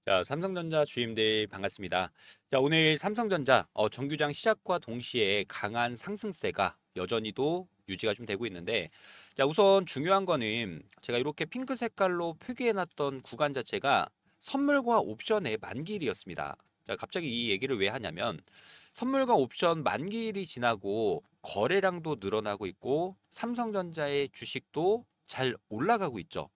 자, 삼성전자 주임들 반갑습니다. 자, 오늘 삼성전자 정규장 시작과 동시에 강한 상승세가 여전히도 유지가 좀 되고 있는데, 자, 우선 중요한 거는 제가 이렇게 핑크 색깔로 표기해놨던 구간 자체가 선물과 옵션의 만기일이었습니다. 자, 갑자기 이 얘기를 왜 하냐면 선물과 옵션 만기일이 지나고 거래량도 늘어나고 있고 삼성전자의 주식도 잘 올라가고 있죠.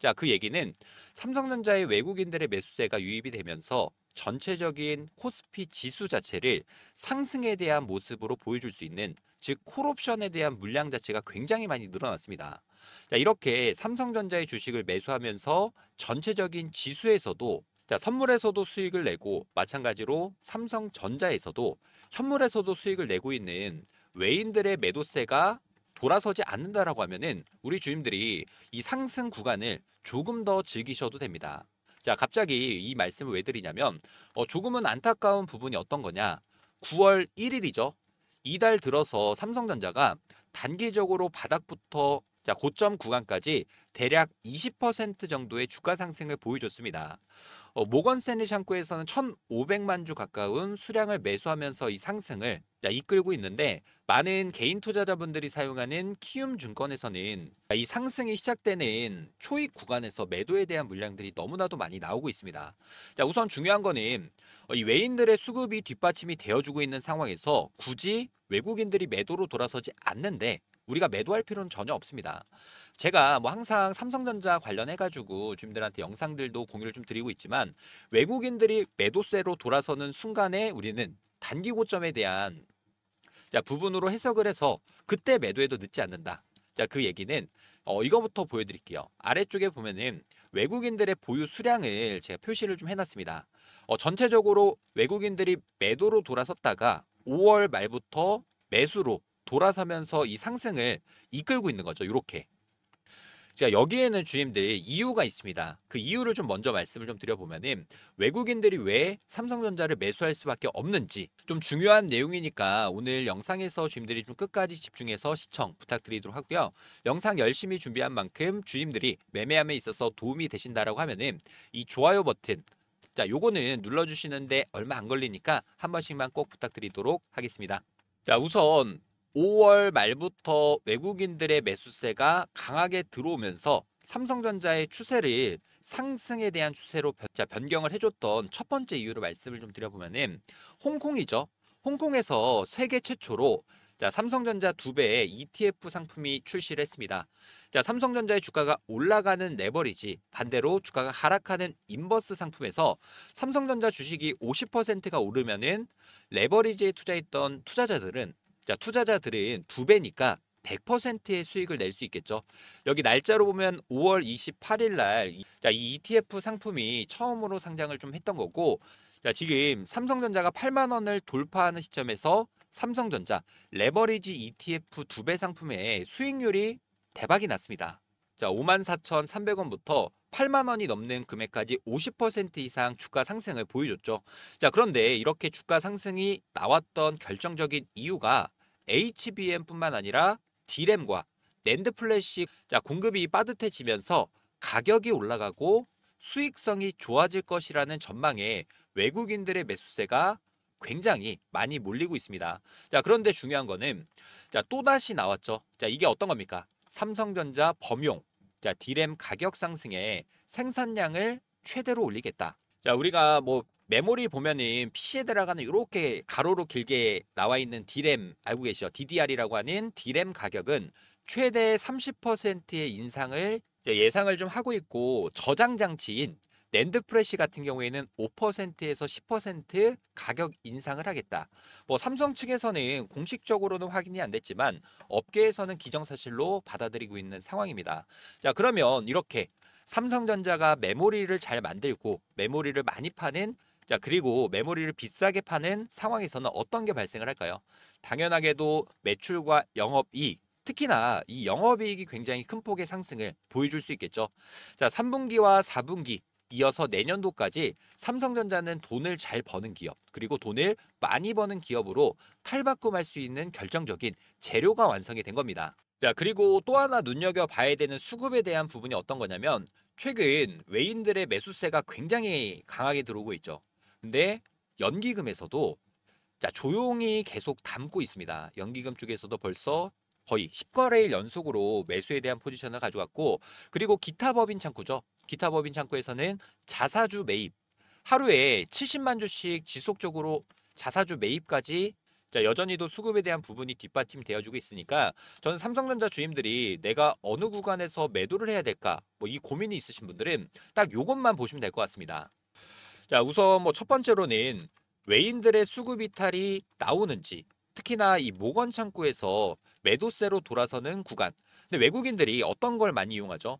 자, 그 얘기는 삼성전자의 외국인들의 매수세가 유입이 되면서 전체적인 코스피 지수 자체를 상승에 대한 모습으로 보여줄 수 있는, 즉 콜옵션에 대한 물량 자체가 굉장히 많이 늘어났습니다. 자, 이렇게 삼성전자의 주식을 매수하면서 전체적인 지수에서도, 자, 선물에서도 수익을 내고 마찬가지로 삼성전자에서도 현물에서도 수익을 내고 있는 외인들의 매도세가 돌아서지 않는다라고 하면은 우리 주임들이 이 상승 구간을 조금 더 즐기셔도 됩니다. 자, 갑자기 이 말씀을 왜 드리냐면 조금은 안타까운 부분이 어떤 거냐? 9월 1일이죠. 이달 들어서 삼성전자가 단기적으로 바닥부터, 자, 고점 구간까지 대략 20% 정도의 주가 상승을 보여줬습니다. 모건 스탠리 창구에서는 1,500만 주 가까운 수량을 매수하면서 이 상승을, 자, 이끌고 있는데, 많은 개인 투자자분들이 사용하는 키움 증권에서는 이 상승이 시작되는 초입 구간에서 매도에 대한 물량들이 너무나도 많이 나오고 있습니다. 자, 우선 중요한 거는 이 외인들의 수급이 뒷받침이 되어주고 있는 상황에서 굳이 외국인들이 매도로 돌아서지 않는데 우리가 매도할 필요는 전혀 없습니다. 제가 뭐 항상 삼성전자 관련해가지고 주민들한테 영상들도 공유를 좀 드리고 있지만, 외국인들이 매도세로 돌아서는 순간에 우리는 단기 고점에 대한, 자, 부분으로 해석을 해서 그때 매도해도 늦지 않는다. 자, 그 얘기는 이거부터 보여드릴게요. 아래쪽에 보면은 외국인들의 보유 수량을 제가 표시를 좀 해놨습니다. 전체적으로 외국인들이 매도로 돌아섰다가 5월 말부터 매수로 돌아서면서 이 상승을 이끌고 있는 거죠. 이렇게. 자, 여기에는 주임들 이유가 있습니다. 그 이유를 좀 먼저 말씀을 좀 드려보면은, 외국인들이 왜 삼성전자를 매수할 수밖에 없는지 좀 중요한 내용이니까 오늘 영상에서 주임들이 좀 끝까지 집중해서 시청 부탁드리도록 하고요. 영상 열심히 준비한 만큼 주임들이 매매함에 있어서 도움이 되신다라고 하면은 이 좋아요 버튼, 자, 요거는 눌러주시는데 얼마 안 걸리니까 한 번씩만 꼭 부탁드리도록 하겠습니다. 자, 우선 5월 말부터 외국인들의 매수세가 강하게 들어오면서 삼성전자의 추세를 상승에 대한 추세로 변경을 해줬던 첫 번째 이유를 말씀을 좀 드려보면은, 홍콩이죠. 홍콩에서 세계 최초로, 자, 삼성전자 2배의 ETF 상품이 출시를 했습니다. 자, 삼성전자의 주가가 올라가는 레버리지, 반대로 주가가 하락하는 인버스 상품에서 삼성전자 주식이 50%가 오르면은 레버리지에 투자했던 투자자들은, 자, 투자자들은 2배니까 100%의 수익을 낼 수 있겠죠. 여기 날짜로 보면 5월 28일 날, 자, 이 ETF 상품이 처음으로 상장을 좀 했던 거고, 자, 지금 삼성전자가 8만 원을 돌파하는 시점에서 삼성전자 레버리지 ETF 2배 상품의 수익률이 대박이 났습니다. 자, 54,300원부터 8만 원이 넘는 금액까지 50% 이상 주가 상승을 보여줬죠. 자, 그런데 이렇게 주가 상승이 나왔던 결정적인 이유가 HBM뿐만 아니라 D램과 낸드 플래시, 자, 공급이 빠듯해지면서 가격이 올라가고 수익성이 좋아질 것이라는 전망에 외국인들의 매수세가 굉장히 많이 몰리고 있습니다. 자, 그런데 중요한 거는, 자, 또다시 나왔죠. 자, 이게 어떤 겁니까? 삼성전자 범용, 자, D램 가격 상승에 생산량을 최대로 올리겠다. 자, 우리가 뭐 메모리 보면은 PC에 들어가는 이렇게 가로로 길게 나와 있는 D램 알고 계시죠? DDR이라고 하는 D램 가격은 최대 30%의 인상을 예상을 좀 하고 있고, 저장 장치인 낸드 프레시 같은 경우에는 5%에서 10% 가격 인상을 하겠다. 뭐 삼성 측에서는 공식적으로는 확인이 안 됐지만 업계에서는 기정사실로 받아들이고 있는 상황입니다. 자, 그러면 이렇게 삼성전자가 메모리를 잘 만들고 메모리를 많이 파는, 자, 그리고 메모리를 비싸게 파는 상황에서는 어떤 게 발생을 할까요? 당연하게도 매출과 영업이익, 특히나 이 영업이익이 굉장히 큰 폭의 상승을 보여줄 수 있겠죠. 자, 3분기와 4분기 이어서 내년도까지 삼성전자는 돈을 잘 버는 기업, 그리고 돈을 많이 버는 기업으로 탈바꿈할 수 있는 결정적인 재료가 완성이 된 겁니다. 자, 그리고 또 하나 눈여겨봐야 되는 수급에 대한 부분이 어떤 거냐면 최근 외인들의 매수세가 굉장히 강하게 들어오고 있죠. 근데 연기금에서도 자, 조용히 계속 담고 있습니다. 연기금 쪽에서도 벌써 거의 10거래일 연속으로 매수에 대한 포지션을 가져갔고, 그리고 기타 법인 창구죠. 기타 법인 창구에서는 자사주 매입, 하루에 70만 주씩 지속적으로 자사주 매입까지 자, 여전히도 수급에 대한 부분이 뒷받침되어주고 있으니까 저는 삼성전자 주임들이 내가 어느 구간에서 매도를 해야 될까 뭐 이 고민이 있으신 분들은 딱 요것만 보시면 될 것 같습니다. 자, 우선 뭐 첫 번째로는 외인들의 수급 이탈이 나오는지, 특히나 이 모건 창구에서 매도세로 돌아서는 구간. 근데 외국인들이 어떤 걸 많이 이용하죠?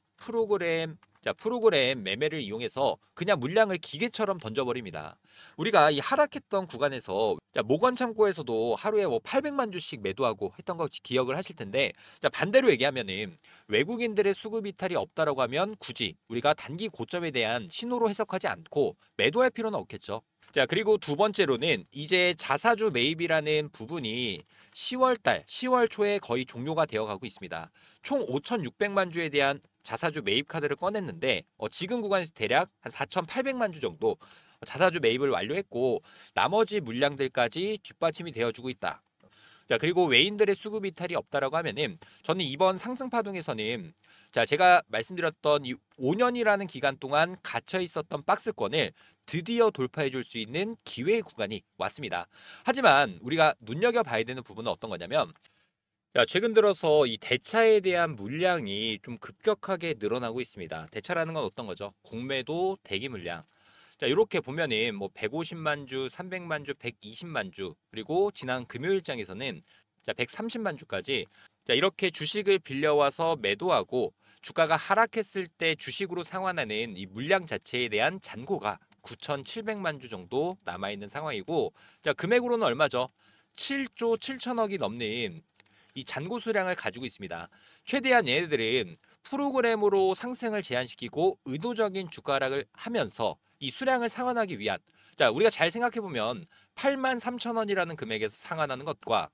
프로그램 매매를 이용해서 그냥 물량을 기계처럼 던져버립니다. 우리가 이 하락했던 구간에서 자, 모건 창구에서도 하루에 뭐 800만 주씩 매도하고 했던 거 기억을 하실 텐데, 자, 반대로 얘기하면은 외국인들의 수급 이탈이 없다라고 하면 굳이 우리가 단기 고점에 대한 신호로 해석하지 않고 매도할 필요는 없겠죠. 자, 그리고 두 번째로는 이제 자사주 매입이라는 부분이 10월 초에 거의 종료가 되어 가고 있습니다. 총 5,600만 주에 대한 자사주 매입 카드를 꺼냈는데 지금 구간에서 대략 한 4,800만 주 정도 자사주 매입을 완료했고 나머지 물량들까지 뒷받침이 되어주고 있다. 자, 그리고 외인들의 수급 이탈이 없다라고 하면은 저는 이번 상승 파동에서는 자, 제가 말씀드렸던 이 5년이라는 기간 동안 갇혀 있었던 박스권을 드디어 돌파해 줄 수 있는 기회의 구간이 왔습니다. 하지만 우리가 눈여겨봐야 되는 부분은 어떤 거냐면 자, 최근 들어서 이 대차에 대한 물량이 좀 급격하게 늘어나고 있습니다. 대차라는 건 어떤 거죠? 공매도 대기 물량. 자, 이렇게 보면은 뭐 150만 주, 300만 주, 120만 주, 그리고 지난 금요일장에서는 자, 130만 주까지 자, 이렇게 주식을 빌려와서 매도하고 주가가 하락했을 때 주식으로 상환하는 이 물량 자체에 대한 잔고가 9,700만 주 정도 남아 있는 상황이고 자, 금액으로는 얼마죠? 7조 7천억이 넘는 이 잔고 수량을 가지고 있습니다. 최대한 얘네들은 프로그램으로 상승을 제한시키고 의도적인 주가 하락을 하면서 이 수량을 상환하기 위한 자, 우리가 잘 생각해 보면 8만 3천 원이라는 금액에서 상환하는 것과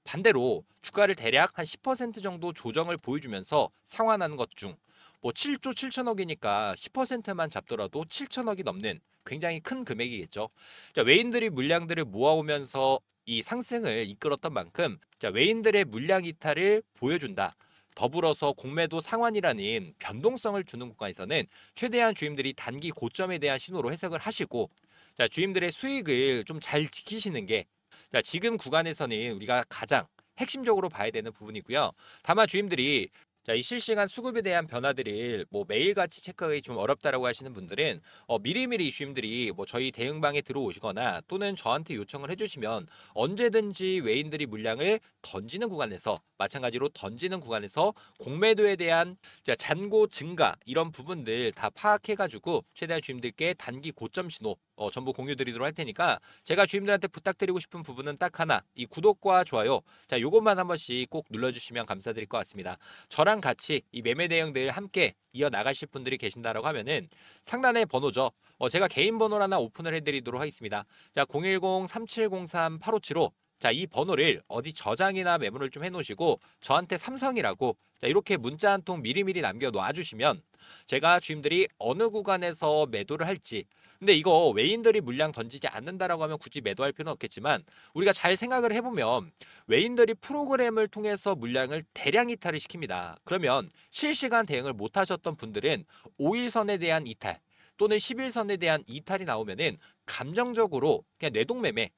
반대로 주가를 대략 한 10% 정도 조정을 보여주면서 상환하는 것 중 뭐 7조 7천억이니까 10%만 잡더라도 7천억이 넘는 굉장히 큰 금액이겠죠. 자, 외인들이 물량들을 모아오면서 이 상승을 이끌었던 만큼 자, 외인들의 물량 이탈을 보여준다. 더불어서 공매도 상환이라는 변동성을 주는 구간에서는 최대한 주임들이 단기 고점에 대한 신호로 해석을 하시고 자, 주임들의 수익을 좀 잘 지키시는 게 자, 지금 구간에서는 우리가 가장 핵심적으로 봐야 되는 부분이고요. 다만 주임들이 자, 이 실시간 수급에 대한 변화들을 뭐 매일같이 체크하기 좀 어렵다라고 하시는 분들은 미리미리 주임들이 뭐 저희 대응방에 들어오시거나 또는 저한테 요청을 해주시면 언제든지 외인들이 물량을 던지는 구간에서 마찬가지로 던지는 구간에서 공매도에 대한 자, 잔고 증가 이런 부분들 다 파악해가지고 최대한 주임들께 단기 고점 신호 전부 공유드리도록 할 테니까 제가 주임들한테 부탁드리고 싶은 부분은 딱 하나 이 구독과 좋아요 자 요것만 한 번씩 꼭 눌러주시면 감사드릴 것 같습니다. 저랑 같이 이 매매 내용들 함께 이어 나가실 분들이 계신다라고 하면은 상단에 번호죠. 제가 개인 번호를 하나 오픈을 해드리도록 하겠습니다. 자, 010-3703-8575 자, 이 번호를 어디 저장이나 메모를 좀 해놓으시고 저한테 삼성이라고 자, 이렇게 문자 한 통 미리미리 남겨 놔주시면 제가 주임들이 어느 구간에서 매도를 할지 근데 이거 외인들이 물량 던지지 않는다라고 하면 굳이 매도할 필요는 없겠지만 우리가 잘 생각을 해보면 외인들이 프로그램을 통해서 물량을 대량 이탈을 시킵니다. 그러면 실시간 대응을 못 하셨던 분들은 5일선에 대한 이탈 또는 10일선에 대한 이탈이 나오면은 감정적으로 그냥 내동매매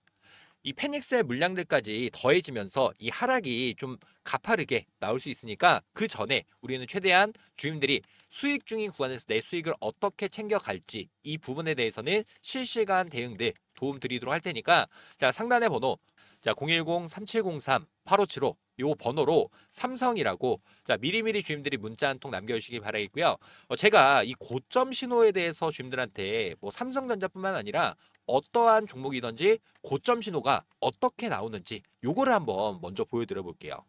이 페닉스의 물량들까지 더해지면서 이 하락이 좀 가파르게 나올 수 있으니까 그 전에 우리는 최대한 주임들이 수익 중인 구간에서 내 수익을 어떻게 챙겨갈지 이 부분에 대해서는 실시간 대응들 도움 드리도록 할 테니까 자, 상단의 번호 자, 010-3703-8575 요 번호로 삼성이라고 자, 미리미리 주임들이 문자 한 통 남겨주시기 바라겠고요. 제가 이 고점 신호에 대해서 주임들한테 뭐 삼성전자뿐만 아니라 어떠한 종목이든지 고점 신호가 어떻게 나오는지 요거를 한번 먼저 보여드려 볼게요.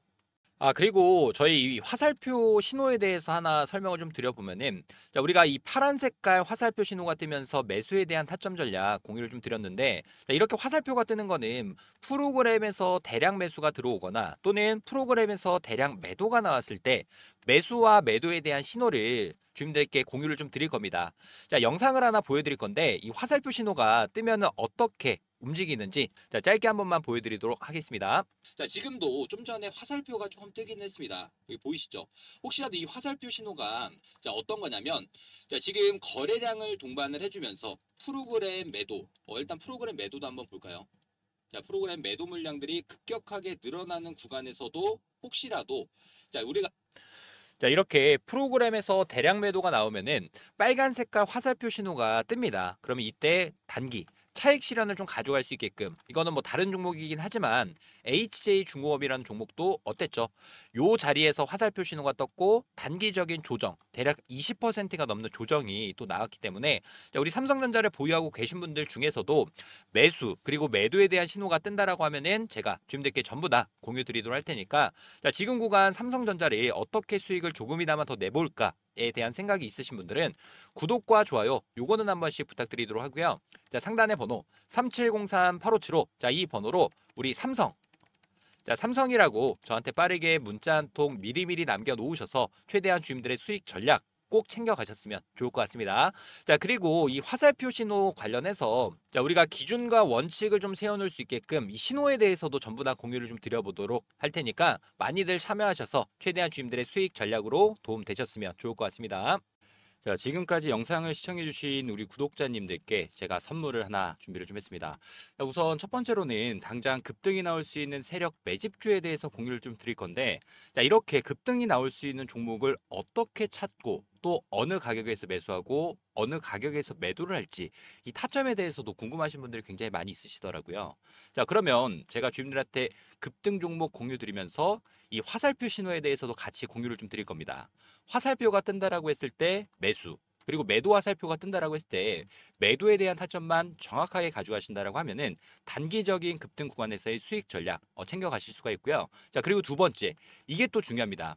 그리고 저희 이 화살표 신호에 대해서 하나 설명을 좀 드려보면은, 자, 우리가 이 파란 색깔 화살표 신호가 뜨면서 매수에 대한 타점 전략 공유를 좀 드렸는데, 자, 이렇게 화살표가 뜨는 거는 프로그램에서 대량 매수가 들어오거나 또는 프로그램에서 대량 매도가 나왔을 때 매수와 매도에 대한 신호를 주민들께 공유를 좀 드릴 겁니다. 자, 영상을 하나 보여드릴 건데, 이 화살표 신호가 뜨면은 어떻게 움직이는지, 자, 짧게 한 번만 보여드리도록 하겠습니다. 자, 지금도 좀 전에 화살표가 조금 뜨긴 했습니다. 여기 보이시죠? 혹시라도 이 화살표 신호가, 자, 어떤 거냐면, 자, 지금 거래량을 동반을 해주면서 프로그램 매도, 일단 프로그램 매도도 한번 볼까요? 자, 프로그램 매도 물량들이 급격하게 늘어나는 구간에서도 혹시라도, 자, 우리가, 자, 이렇게 프로그램에서 대량 매도가 나오면은 빨간 색깔 화살표 신호가 뜹니다. 그러면 이때 단기 차익 실현을 좀 가져갈 수 있게끔, 이거는 뭐 다른 종목이긴 하지만 HJ 중공업이라는 종목도 어땠죠? 요 자리에서 화살표 신호가 떴고 단기적인 조정, 대략 20%가 넘는 조정이 또 나왔기 때문에, 자, 우리 삼성전자를 보유하고 계신 분들 중에서도 매수 그리고 매도에 대한 신호가 뜬다라고 하면은 제가 주님들께 전부 다 공유 드리도록 할 테니까, 자, 지금 구간 삼성전자를 어떻게 수익을 조금이나마 더 내볼까에 대한 생각이 있으신 분들은 구독과 좋아요 요거는 한 번씩 부탁드리도록 하고요. 자, 상단의 번호 3703857호, 자, 이 번호로 우리 삼성, 자, 삼성이라고 저한테 빠르게 문자 한 통 미리미리 남겨놓으셔서 최대한 주민들의 수익 전략 꼭 챙겨가셨으면 좋을 것 같습니다. 자, 그리고 이 화살표 신호 관련해서, 자, 우리가 기준과 원칙을 좀 세워놓을 수 있게끔 이 신호에 대해서도 전부 다 공유를 좀 드려보도록 할 테니까 많이들 참여하셔서 최대한 주민들의 수익 전략으로 도움 되셨으면 좋을 것 같습니다. 자, 지금까지 영상을 시청해주신 우리 구독자님들께 제가 선물을 하나 준비를 좀 했습니다. 자, 우선 첫 번째로는 당장 급등이 나올 수 있는 세력 매집주에 대해서 공유를 좀 드릴 건데, 자, 이렇게 급등이 나올 수 있는 종목을 어떻게 찾고 또 어느 가격에서 매수하고 어느 가격에서 매도를 할지, 이 타점에 대해서도 궁금하신 분들이 굉장히 많이 있으시더라고요. 자, 그러면 제가 주민들한테 급등 종목 공유 드리면서 이 화살표 신호에 대해서도 같이 공유를 좀 드릴 겁니다. 화살표가 뜬다라고 했을 때 매수, 그리고 매도 화살표가 뜬다라고 했을 때 매도에 대한 타점만 정확하게 가져가신다라고 하면은 단기적인 급등 구간에서의 수익 전략 챙겨 가실 수가 있고요. 자, 그리고 두 번째, 이게 또 중요합니다.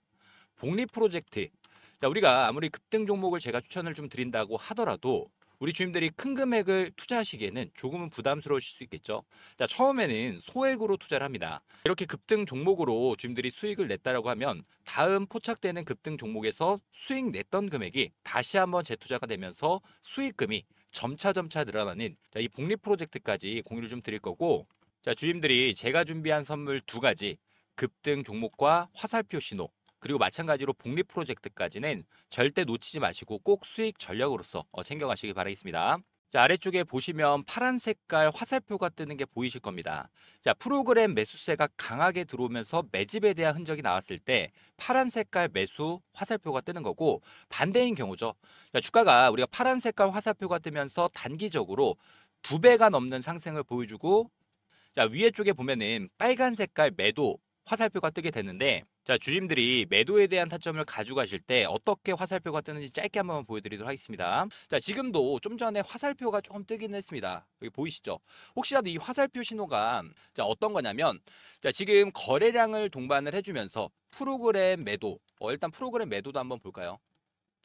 복리 프로젝트. 자, 우리가 아무리 급등 종목을 제가 추천을 좀 드린다고 하더라도 우리 주님들이 큰 금액을 투자하시기에는 조금은 부담스러우실 수 있겠죠. 자, 처음에는 소액으로 투자를 합니다. 이렇게 급등 종목으로 주님들이 수익을 냈다라고 하면 다음 포착되는 급등 종목에서 수익 냈던 금액이 다시 한번 재투자가 되면서 수익금이 점차 늘어나는, 자, 이 복리 프로젝트까지 공유를 좀 드릴 거고, 자, 주님들이 제가 준비한 선물 두 가지, 급등 종목과 화살표 신호, 그리고 마찬가지로 복리 프로젝트까지는 절대 놓치지 마시고 꼭 수익 전략으로서 챙겨가시기 바라겠습니다. 자, 아래쪽에 보시면 파란 색깔 화살표가 뜨는 게 보이실 겁니다. 자, 프로그램 매수세가 강하게 들어오면서 매집에 대한 흔적이 나왔을 때 파란 색깔 매수 화살표가 뜨는 거고, 반대인 경우죠. 자, 주가가 우리가 파란 색깔 화살표가 뜨면서 단기적으로 2배가 넘는 상승을 보여주고, 자, 위에 쪽에 보면은 빨간 색깔 매도 화살표가 뜨게 되는데, 자, 주님들이 매도에 대한 타점을 가져가실 때 어떻게 화살표가 뜨는지 짧게 한번 보여드리도록 하겠습니다. 자, 지금도 좀 전에 화살표가 조금 뜨긴 했습니다. 여기 보이시죠? 혹시라도 이 화살표 신호가, 자, 어떤 거냐면, 자, 지금 거래량을 동반을 해주면서 프로그램 매도, 일단 프로그램 매도도 한번 볼까요?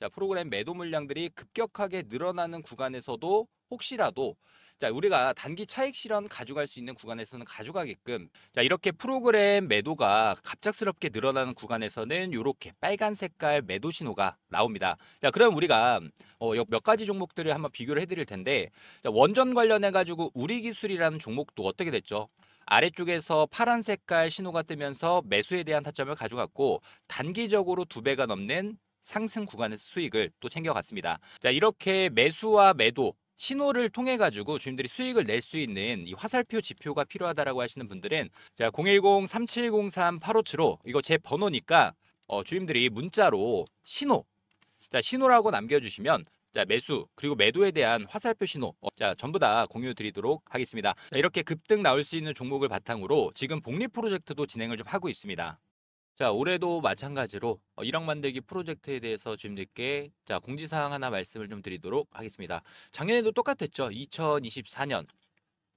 자, 프로그램 매도 물량들이 급격하게 늘어나는 구간에서도 혹시라도, 자, 우리가 단기 차익 실현 가져갈 수 있는 구간에서는 가져가게끔, 자, 이렇게 프로그램 매도가 갑작스럽게 늘어나는 구간에서는 이렇게 빨간 색깔 매도 신호가 나옵니다. 자, 그럼 우리가 몇 가지 종목들을 한번 비교를 해드릴 텐데, 자, 원전 관련해 가지고 우리기술이라는 종목도 어떻게 됐죠? 아래쪽에서 파란 색깔 신호가 뜨면서 매수에 대한 타점을 가져갔고 단기적으로 2배가 넘는 상승 구간에서 수익을 또 챙겨갔습니다. 자, 이렇게 매수와 매도 신호를 통해 가지고 주님들이 수익을 낼 수 있는 이 화살표 지표가 필요하다라고 하시는 분들은, 자, 010-3703-8575, 이거 제 번호니까 주님들이 문자로 신호, 자, 신호라고 남겨주시면, 자, 매수 그리고 매도에 대한 화살표 신호 자, 전부 다 공유 드리도록 하겠습니다. 자, 이렇게 급등 나올 수 있는 종목을 바탕으로 지금 복리 프로젝트도 진행을 좀 하고 있습니다. 자, 올해도 마찬가지로 1억 만들기 프로젝트에 대해서 주님들께, 자, 공지사항 하나 말씀을 좀 드리도록 하겠습니다. 작년에도 똑같았죠. 2024년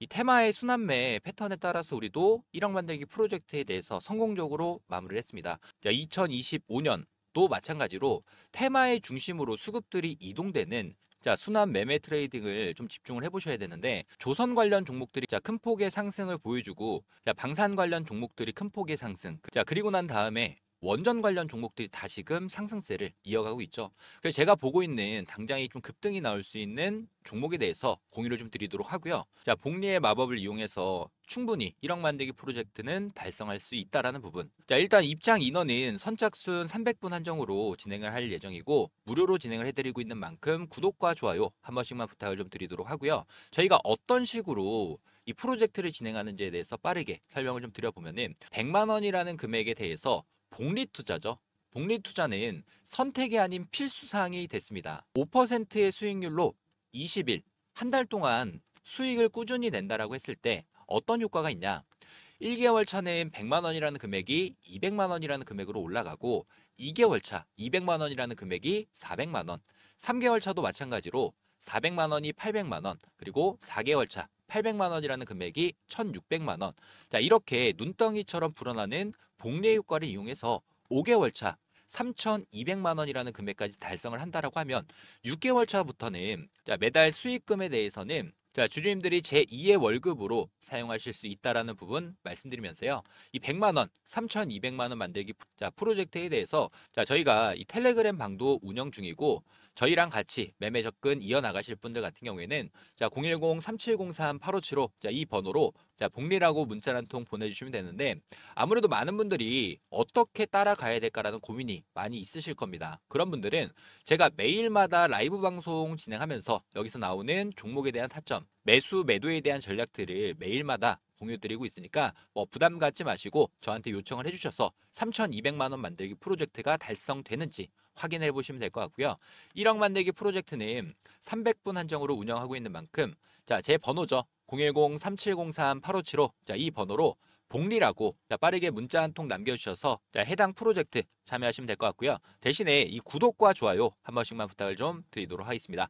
이 테마의 순환매 패턴에 따라서 우리도 1억 만들기 프로젝트에 대해서 성공적으로 마무리를 했습니다. 자, 2025년도 마찬가지로 테마의 중심으로 수급들이 이동되는 순환 매매 트레이딩을 좀 집중을 해보셔야 되는데, 조선 관련 종목들이 큰 폭의 상승을 보여주고, 방산 관련 종목들이 큰 폭의 상승, 그리고 난 다음에 원전 관련 종목들이 다시금 상승세를 이어가고 있죠. 그래서 제가 보고 있는 당장이 좀 급등이 나올 수 있는 종목에 대해서 공유를 좀 드리도록 하고요. 자, 복리의 마법을 이용해서 충분히 1억 만들기 프로젝트는 달성할 수 있다라는 부분. 자, 일단 입장 인원은 선착순 300분 한정으로 진행을 할 예정이고, 무료로 진행을 해드리고 있는 만큼 구독과 좋아요 한 번씩만 부탁을 좀 드리도록 하고요. 저희가 어떤 식으로 이 프로젝트를 진행하는지에 대해서 빠르게 설명을 좀 드려보면은, 100만 원이라는 금액에 대해서 복리 투자죠. 복리 투자는 선택이 아닌 필수 사항이 됐습니다. 5%의 수익률로 20일, 한 달 동안 수익을 꾸준히 낸다라고 했을 때 어떤 효과가 있냐? 1개월 차는 100만 원이라는 금액이 200만 원이라는 금액으로 올라가고, 2개월 차 200만 원이라는 금액이 400만 원, 3개월 차도 마찬가지로 400만 원이 800만 원, 그리고 4개월 차 800만 원이라는 금액이 1,600만 원. 자, 이렇게 눈덩이처럼 불어나는 복리 효과를 이용해서 5개월 차 3,200만 원이라는 금액까지 달성을 한다라고 하면, 6개월 차부터는 매달 수익금에 대해서는 주주님들이 제2의 월급으로 사용하실 수 있다라는 부분 말씀드리면서요. 이 100만 원, 3,200만 원 만들기 프로젝트에 대해서 저희가 이 텔레그램 방도 운영 중이고, 저희랑 같이 매매 접근 이어나가실 분들 같은 경우에는 010-3703-8575 이 번호로 복리라고 문자 한 통 보내주시면 되는데, 아무래도 많은 분들이 어떻게 따라가야 될까라는 고민이 많이 있으실 겁니다. 그런 분들은 제가 매일마다 라이브 방송 진행하면서 여기서 나오는 종목에 대한 타점, 매수 매도에 대한 전략들을 매일마다 공유드리고 있으니까 부담 갖지 마시고 저한테 요청을 해주셔서 3,200만 원 만들기 프로젝트가 달성되는지 확인해 보시면 될 것 같고요. 1억 만들기 프로젝트는 300분 한정으로 운영하고 있는 만큼 제 번호죠. 010-3703-8575 이 번호로 복리라고 빠르게 문자 한 통 남겨주셔서 해당 프로젝트 참여하시면 될 것 같고요. 대신에 이 구독과 좋아요 한 번씩만 부탁을 좀 드리도록 하겠습니다.